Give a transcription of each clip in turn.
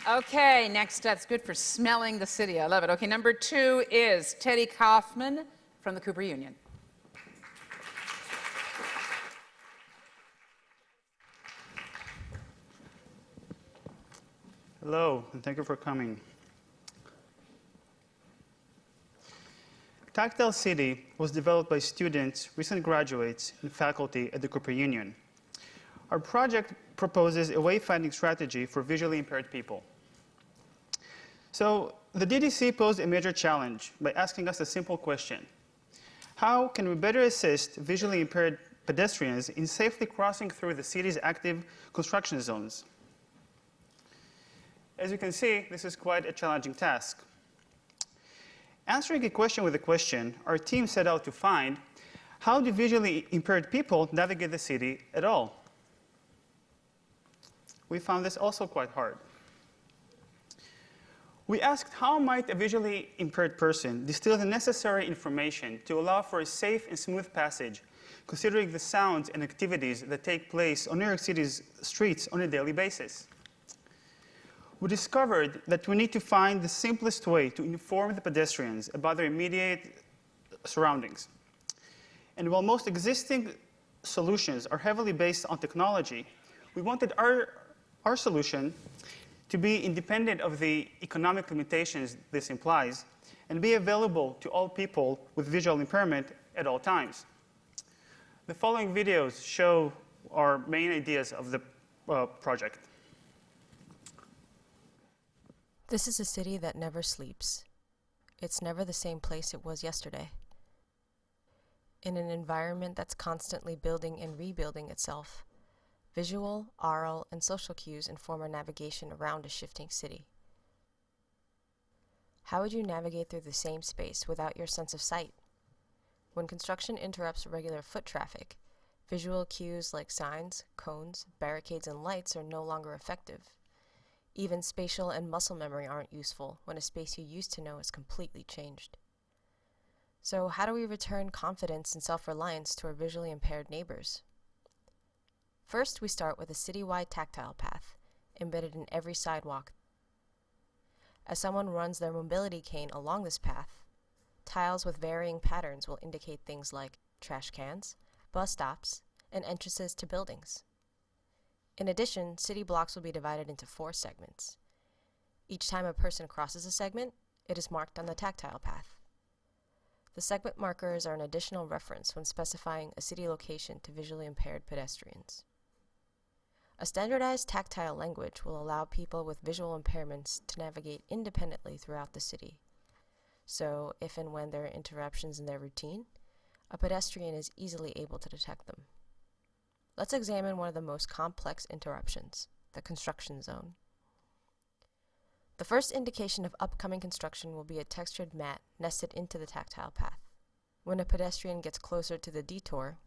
Okay, next, that's good for smelling the city. I love it. Okay, number 2 is Teddy Kofman from the Cooper Union. Hello, and thank you for coming. Tactile City was developed by students, recent graduates, and faculty at the Cooper Union. Our project proposes a wayfinding strategy for visually impaired people. So the DDC posed a major challenge by asking us a simple question. How can we better assist visually impaired pedestrians in safely crossing through the city's active construction zones? As you can see, this is quite a challenging task. Answering a question with a question, our team set out to find how do visually impaired people navigate the city at all? We found this also quite hard. We asked how might a visually impaired person distill the necessary information to allow for a safe and smooth passage, considering the sounds and activities that take place on New York City's streets on a daily basis. We discovered that we need to find the simplest way to inform the pedestrians about their immediate surroundings. And while most existing solutions are heavily based on technology, we wanted our solution to be independent of the economic limitations this implies and be available to all people with visual impairment at all times. The following videos show our main ideas of the project. This is a city that never sleeps. It's never the same place it was yesterday. In an environment that's constantly building and rebuilding itself, visual, aural, and social cues inform our navigation around a shifting city. How would you navigate through the same space without your sense of sight? When construction interrupts regular foot traffic, visual cues like signs, cones, barricades, and lights are no longer effective. Even spatial and muscle memory aren't useful when a space you used to know is completely changed. So how do we return confidence and self-reliance to our visually impaired neighbors? First, we start with a citywide tactile path, embedded in every sidewalk. As someone runs their mobility cane along this path, tiles with varying patterns will indicate things like trash cans, bus stops, and entrances to buildings. In addition, city blocks will be divided into 4 segments. Each time a person crosses a segment, it is marked on the tactile path. The segment markers are an additional reference when specifying a city location to visually impaired pedestrians. A standardized tactile language will allow people with visual impairments to navigate independently throughout the city. So, if and when there are interruptions in their routine, a pedestrian is easily able to detect them. Let's examine one of the most complex interruptions, the construction zone. The first indication of upcoming construction will be a textured mat nested into the tactile path. When a pedestrian gets closer to the detour,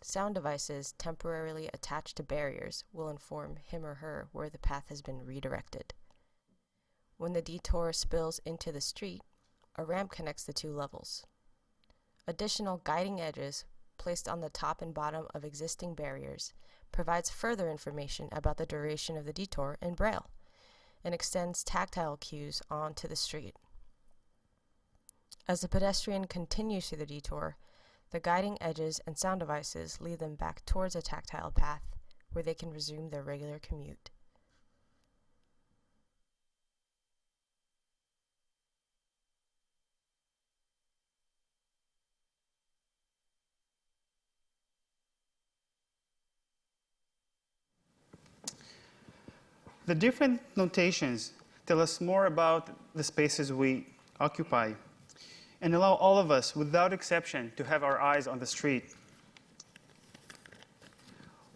sound devices temporarily attached to barriers will inform him or her where the path has been redirected. When the detour spills into the street, a ramp connects the 2 levels. Additional guiding edges placed on the top and bottom of existing barriers provides further information about the duration of the detour in Braille and extends tactile cues onto the street. As the pedestrian continues through the detour, the guiding edges and sound devices lead them back towards a tactile path where they can resume their regular commute. The different notations tell us more about the spaces we occupy and allow all of us, without exception, to have our eyes on the street.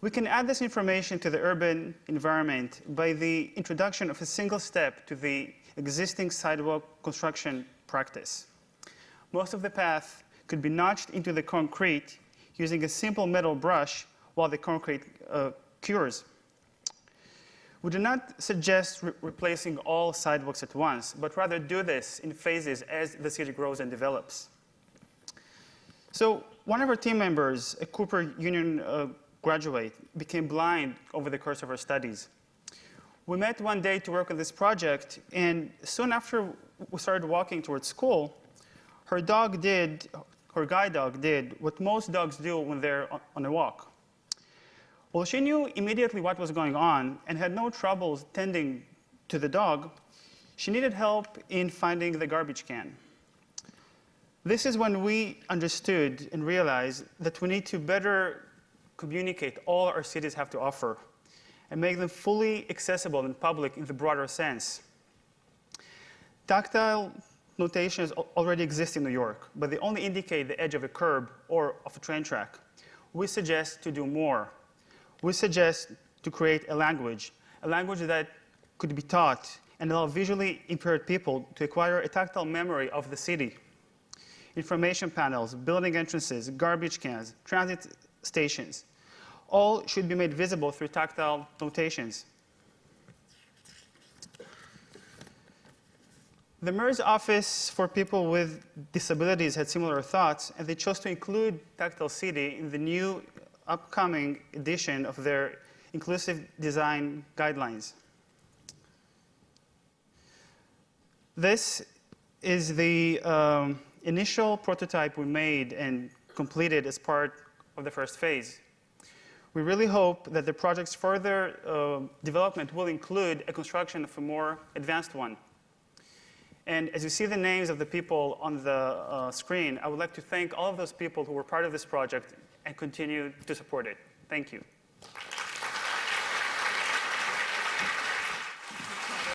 We can add this information to the urban environment by the introduction of a single step to the existing sidewalk construction practice. Most of the path could be notched into the concrete using a simple metal brush while the concrete cures. We do not suggest replacing all sidewalks at once, but rather do this in phases as the city grows and develops. So one of our team members, a Cooper Union graduate, became blind over the course of her studies. We met one day to work on this project, and soon after we started walking towards school, her guide dog did what most dogs do when they're on a walk. Well, she knew immediately what was going on and had no troubles tending to the dog. She needed help in finding the garbage can. This is when we understood and realized that we need to better communicate all our cities have to offer and make them fully accessible and public in the broader sense. Tactile notations already exist in New York, but they only indicate the edge of a curb or of a train track. We suggest to do more. We suggest to create a language that could be taught and allow visually impaired people to acquire a tactile memory of the city. Information panels, building entrances, garbage cans, transit stations, all should be made visible through tactile notations. The mayor's office for people with disabilities had similar thoughts, and they chose to include Tactile City in the new upcoming edition of their inclusive design guidelines. This is the initial prototype we made and completed as part of the first phase. We really hope that the project's further development will include a construction of a more advanced one. And as you see the names of the people on the screen, I would like to thank all of those people who were part of this project and continue to support it. Thank you.